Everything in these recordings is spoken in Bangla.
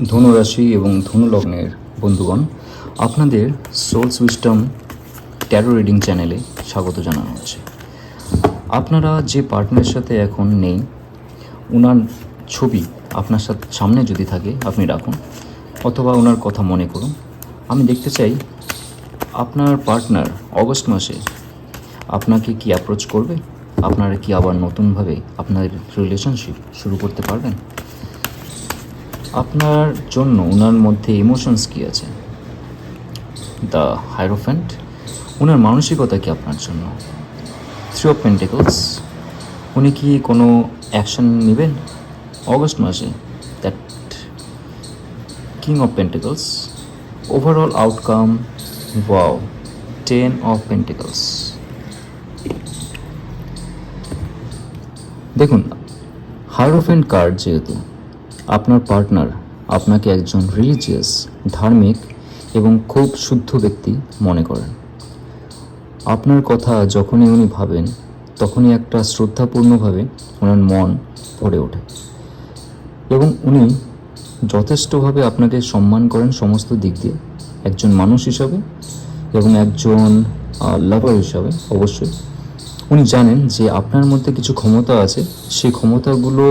ধনুরাশি এবং ধনুলগ্নের বন্ধুগণ, আপনাদের সোলস উইজডম ট্যারো রিডিং চ্যানেলে স্বাগত জানানো হচ্ছে। আপনারা যে পার্টনারের সাথে এখন নেই, ওনার ছবি আপনার সামনে যদি থাকে আপনি রাখুন, অথবা ওনার কথা মনে করুন। আমি দেখতে চাই আপনার পার্টনার অগস্ট মাসে আপনাকে কি অ্যাপ্রোচ করবে, আপনারা কি আবার নতুনভাবে আপনার রিলেশনশিপ শুরু করতে পারবেন। আপনার জন্য ওনার মধ্যে ইমোশনস কী আছে, দ্য হাইরোফ্যান্ট, ওনার মানসিকতা কি আপনার জন্য, থ্রি অফ পেন্টিকলস, উনি কি কোনো অ্যাকশন নেবেন অগস্ট মাসে, that king of pentacles, overall outcome, wow, ten of pentacles. দেখুন, হাইরোফ্যান্ট কার্ড যেহেতু, আপনার পার্টনার আপনাকে একজন রিলিজিয়াস, ধার্মিক এবং খুব শুদ্ধ ব্যক্তি মনে করেন। আপনার কথা যখনই উনি ভাবেন তখনই একটা শ্রদ্ধাপূর্ণভাবে ওনার মন ভরে ওঠে এবং উনি যথেষ্টভাবে আপনাকে সম্মান করেন সমস্ত দিক দিয়ে, একজন মানুষ হিসাবে এবং একজন লাভার হিসাবে। অবশ্যই উনি জানেন যে আপনার মধ্যে কিছু ক্ষমতা আছে, সেই ক্ষমতাগুলো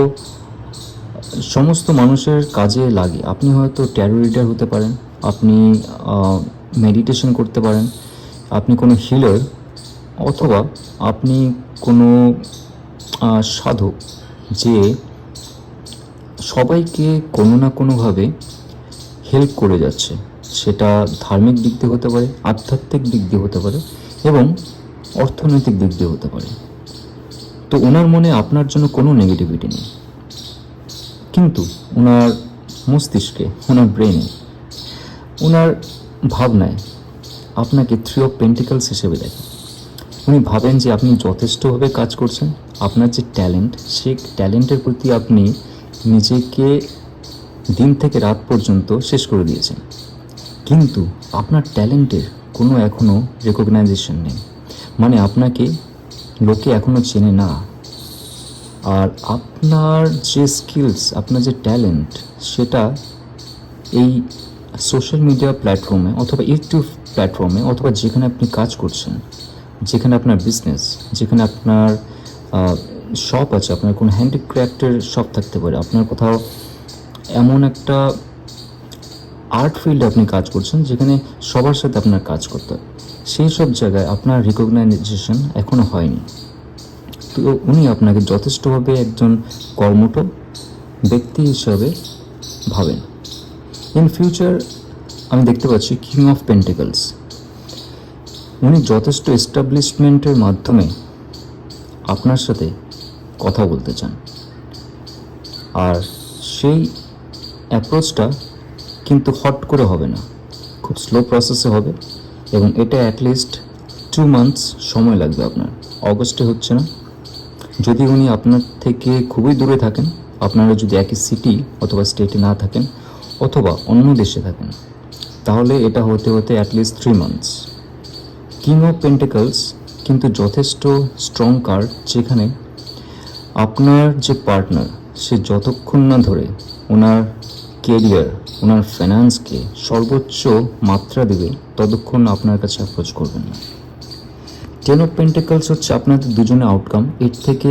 সমস্ত মানুষের কাজে লাগে। আপনি হয়তো ট্যারো রিডার হতে পারেন, আপনি মেডিটেশন করতে পারেন, আপনি কোনো হিলার, অথবা আপনি কোনো সাধক যে সবাইকে কোনো না কোনোভাবে হেল্প করে যাচ্ছে। সেটা ধার্মিক দিক দিয়ে হতে পারে, আধ্যাত্মিক দিক দিয়ে হতে পারে এবং অর্থনৈতিক দিক দিয়ে হতে পারে। তো ওনার মনে আপনার জন্য কোনো নেগেটিভিটি নেই, কিন্তু ওনার মস্তিষ্কে, ওনার ব্রেনে, ওনার ভাবনায় আপনাকে থ্রি অফ পেন্টিকলস হিসেবে দেখেন। উনি ভাবেন যে আপনি যথেষ্টভাবে কাজ করছেন, আপনার যে ট্যালেন্ট, সেই ট্যালেন্টের প্রতি আপনি নিজেকে দিন থেকে রাত পর্যন্ত শেষ করে দিয়েছেন, কিন্তু আপনার ট্যালেন্টের কোনো এখনও রেকগনাইজেশন নেই। মানে আপনাকে লোকে এখনও চেনে না। আর আপনার যে স্কিলস, আপনার যে ট্যালেন্ট, সেটা এই সোশ্যাল মিডিয়া প্ল্যাটফর্মে অথবা ইউটিউব প্ল্যাটফর্মে অথবা যেখানে আপনি কাজ করছেন, যেখানে আপনার বিজনেস, যেখানে আপনার শপ আছে, আপনার কোনো হ্যান্ডিক্রাফটের শপ থাকতে পারে, আপনার কোথাও এমন একটা আর্ট ফিল্ডে আপনি কাজ করছেন যেখানে সবার সাথে আপনার কাজ করতে হয়, সেই সব জায়গায় আপনার রিকগনাইজেশন এখনও হয়নি। তো উনি আপনাকে যথেষ্টভাবে একজন কর্মঠ ব্যক্তি হিসাবে ভাবেন। ইন ফিউচার আমি দেখতে পাচ্ছি কিং অফ পেন্টিকলস, উনি যথেষ্ট এস্টাবলিশমেন্টের মাধ্যমে আপনার সাথে কথা বলতে চান। আর সেই অ্যাপ্রোচটা কিন্তু হট করে হবে না, খুব স্লো প্রসেসে হবে এবং এটা অ্যাটলিস্ট 2 months সময় লাগবে আপনার। অগস্টে হচ্ছে না। যদি উনি আপনার থেকে খুবই দূরে থাকেন, আপনারা যদি একই সিটি অথবা স্টেটে না থাকেন অথবা অন্য দেশে থাকেন, তাহলে এটা হতে হতে at least 3 months। King of pentacles কিন্তু যথেষ্ট স্ট্রং কার্ড, যেখানে আপনার যে পার্টনার, সে যতক্ষণ না ধরে ওনার কেরিয়ার, ওনার ফাইন্যান্সকে সর্বোচ্চ মাত্রা দেবে, ততক্ষণ আপনার কাছে অ্যাপ্রোচ করবেন না। টেন অফ পেন্টিকলস হচ্ছে আপনাদের দুজনের আউটকাম। এর থেকে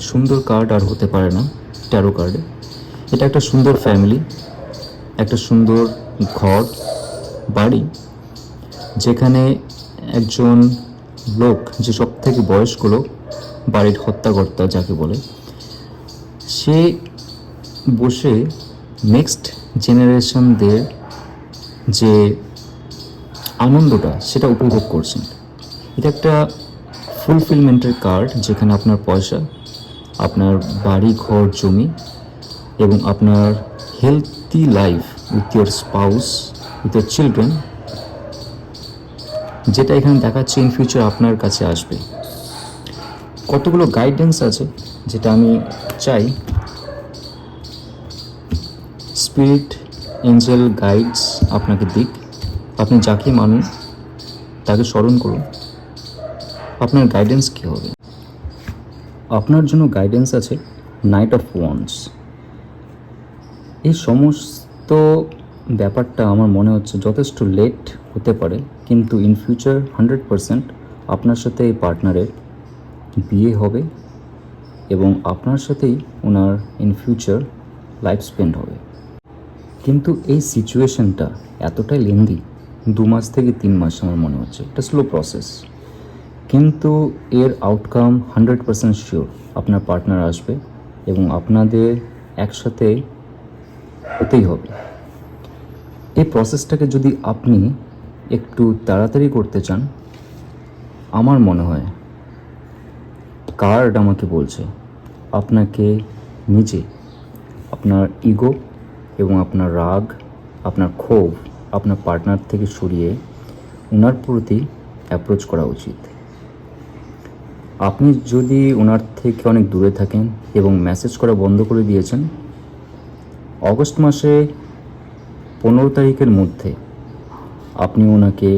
সুন্দর কার্ড আর হতে পারে না ট্যারো কার্ডে। এটা একটা সুন্দর ফ্যামিলি, একটা সুন্দর ঘর, বাড়ি, যেখানে একজন লোক, যে সব থেকে বয়স্ক লোক, বাড়ির হত্যাকর্তা যাকে বলে, সে বসে নেক্সট জেনারেশনদের যে আনন্দটা সেটা উপভোগ করছেন। এটা একটা ফুলফিলমেন্টের কার্ড, যেখানে আপনার পয়সা, আপনার বাড়ি, ঘর, জমি এবং আপনার healthy life with your spouse, with your children, যেটা এখানে দেখাচ্ছে ইন ফিউচার আপনার কাছে আসবে। কতগুলো গাইডেন্স আছে যেটা আমি চাই স্পিরিট, এঞ্জেল গাইডস আপনাকে দিক। আপনি যাকে মানুন তাকে স্মরণ করুন, আপনার গাইডেন্স কী হবে। আপনার জন্য গাইডেন্স আছে নাইট অফ ওয়ান্ডস। এই সমস্ত তো ব্যাপারটা আমার মনে হচ্ছে যথেষ্ট লেট হতে পারে, কিন্তু ইন ফিউচার 100% আপনার সাথে এই পার্টনারের বিয়ে হবে এবং আপনার সাথেই ওনার ইন ফিউচার লাইফ স্পেন্ড হবে। কিন্তু এই সিচুয়েশনটা এতটাই লেন্দি, 2 মাস থেকে 3 মাস আমার মনে হচ্ছে। এটা স্লো প্রসেস, কিন্তু এর আউটকাম 100% শিওর। আপনার পার্টনার আসবে এবং আপনাদের একসাথে হতেই হবে। এই প্রসেসটাকে যদি আপনি একটু তাড়াতাড়ি করতে চান, আমার মনে হয় কার্ড আমাকে বলছে আপনাকে নিজে আপনার ইগো এবং আপনার রাগ, আপনার ক্ষোভ আপনার পার্টনার থেকে সরিয়ে ওনার প্রতি অ্যাপ্রোচ করা উচিত। আপনি যদি ওনার থেকে অনেক দূরে থাকেন এবং মেসেজ করা বন্ধ করে দিয়েছেন, অগস্ট মাসে 15 তারিখের মধ্যে আপনি ওনাকে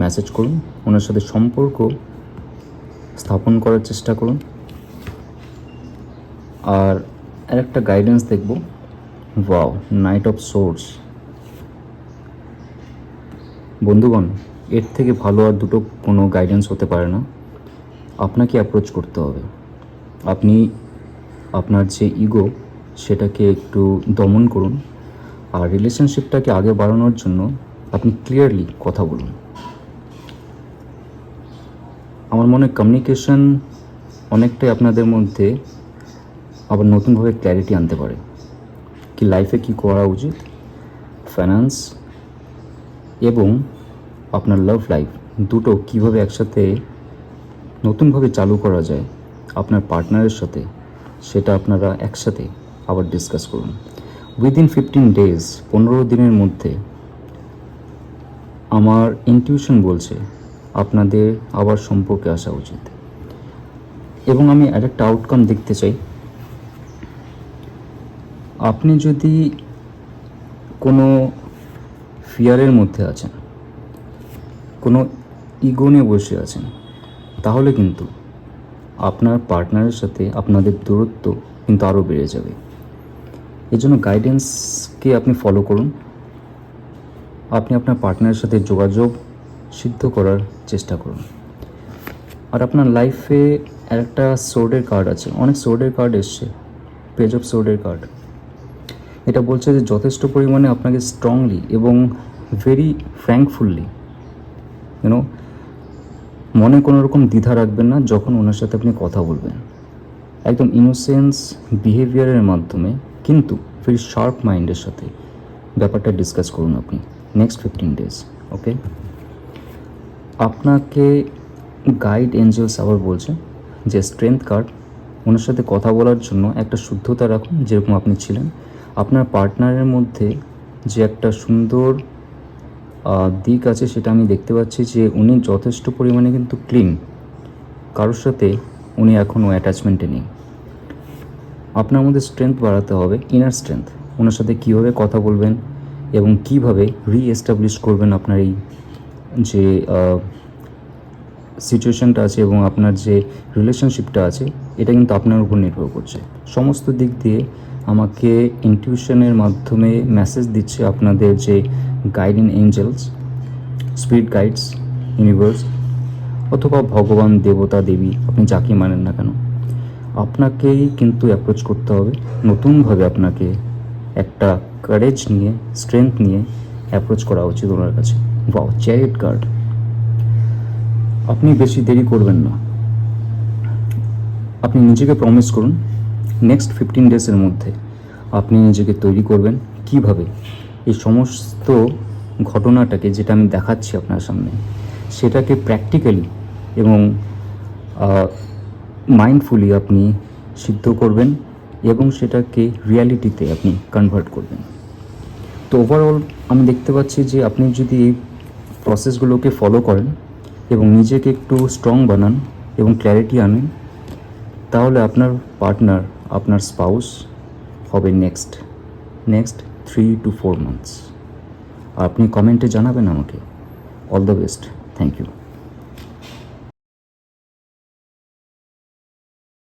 মেসেজ করুন, ওনার সাথে সম্পর্ক স্থাপন করার চেষ্টা করুন। আর আরেকটা গাইডেন্স দেখব, ওয়াও, নাইট অফ সোর্স। বন্ধুগণ, এর থেকে ভালো আর দুটো কোনো গাইডেন্স হতে পারে না। আপনাকে অ্যাপ্রোচ করতে হবে। আপনি আপনার যে ইগো সেটাকে একটু দমন করুন, আর রিলেশনশিপটাকে আগে বাড়ানোর জন্য আপনি ক্লিয়ারলি কথা বলুন। আমার মনে হয় কমিউনিকেশন অনেকটাই আপনাদের মধ্যে আবার নতুনভাবে ক্ল্যারিটি আনতে পারে, কি লাইফে কি করা উচিত, ফাইন্যান্স এবং আপনার লাভ লাইফ দুটো কিভাবে একসাথে নতুনভাবে চালু করা যায় আপনার পার্টনারের সাথে, সেটা আপনারা একসাথে আবার ডিসকাস করুন। উইদিন 15 ডেজ, 15 দিনের মধ্যে আমার ইনটিউশন বলছে আপনাদের আবার সম্পর্কে আসা উচিত। এবং আমি আরেকটা আউটকাম দেখতে চাই। আপনি যদি কোনো ফিয়ারের মধ্যে আছেন, কোনো ইগো নিয়ে বসে আছেন, তাহলে কিন্তু আপনার পার্টনারের সাথে আপনাদের দূরত্ব কিন্তু আরও বেড়ে যাবে। এই জন্য গাইডেন্সকে আপনি ফলো করুন। আপনি আপনার পার্টনারের সাথে যোগাযোগ সিদ্ধ করার চেষ্টা করুন। আর আপনার লাইফে একটা সোর্ডের কার্ড আছে, অনেক সোর্ডের কার্ড এসছে, পেজ অফ সোর্ডের কার্ড। এটা বলছে যে যথেষ্ট পরিমাণে আপনাকে স্ট্রংলি এবং ভেরি ফ্র্যাঙ্কফুললি মনে কোনো রকম দ্বিধা রাখবেন না যখন ওনার সাথে আপনি কথা বলবেন। একদম ইনোসেন্স বিহেভিয়ারের মাধ্যমে, কিন্তু ভেরি শার্প মাইন্ডের সাথে ব্যাপারটা ডিসকাস করুন আপনি নেক্সট 15 ডেজ। ওকে, আপনাকে গাইড এঞ্জেলস আবার বলছে যে স্ট্রেংথ কার্ড, ওনার সাথে কথা বলার জন্য একটা শুদ্ধতা রাখুন যেরকম আপনি ছিলেন। আপনার পার্টনারের মধ্যে যে একটা সুন্দর দিক আছে সেটা আমি দেখতে পাচ্ছি, যে উনি যথেষ্ট পরিমাণে কিন্তু ক্লিন, কারোর সাথে উনি এখনও অ্যাটাচমেন্টে নেই। আপনার মধ্যে স্ট্রেংথ বাড়াতে হবে, ইনার স্ট্রেংথ। ওনার সাথে কীভাবে কথা বলবেন এবং কীভাবে রিএস্টাবলিশ করবেন আপনার এই যে সিচুয়েশানটা আছে এবং আপনার যে রিলেশনশিপটা আছে, এটা কিন্তু আপনার উপর নির্ভর করছে। সমস্ত দিক দিয়ে আমাকে ইনটিউশনের মাধ্যমে মেসেজ দিচ্ছে আপনাদের যে guiding angels, spirit guides, universe অথবা ভগবান, দেবতা, দেবী, আপনি যাকে মানেন না কেন, আপনাকেই কিন্তু অ্যাপ্রোচ করতে হবে নতুনভাবে। আপনাকে একটা কারেজ নিয়ে, স্ট্রেংথ নিয়ে অ্যাপ্রোচ করা উচিত ওনার কাছে। Wow, chariot card. আপনি বেশি দেরি করবেন না, আপনি নিজেকে প্রমিস করুন নেক্সট 15 ডেজের মধ্যে আপনি নিজেকে তৈরি করবেন কিভাবে এই সমস্ত ঘটনাটাকে, যেটা আমি দেখাচ্ছি আপনার সামনে, সেটাকে প্র্যাকটিক্যালি এবং মাইন্ডফুলি আপনি সিদ্ধ করবেন এবং সেটাকে রিয়ালিটিতে আপনি কনভার্ট করবেন। তো ওভারঅল আমি দেখতে পাচ্ছি যে আপনি যদি এই প্রসেসগুলোকে ফলো করেন এবং নিজেকে একটু স্ট্রং বানান এবং ক্ল্যারিটি আনেন, তাহলে আপনার পার্টনার, আপনার স্পাউস হবে নেক্সট 3 to 4 months। আপনি কমেন্টে জানাবেন আমাকে। All the best, thank you.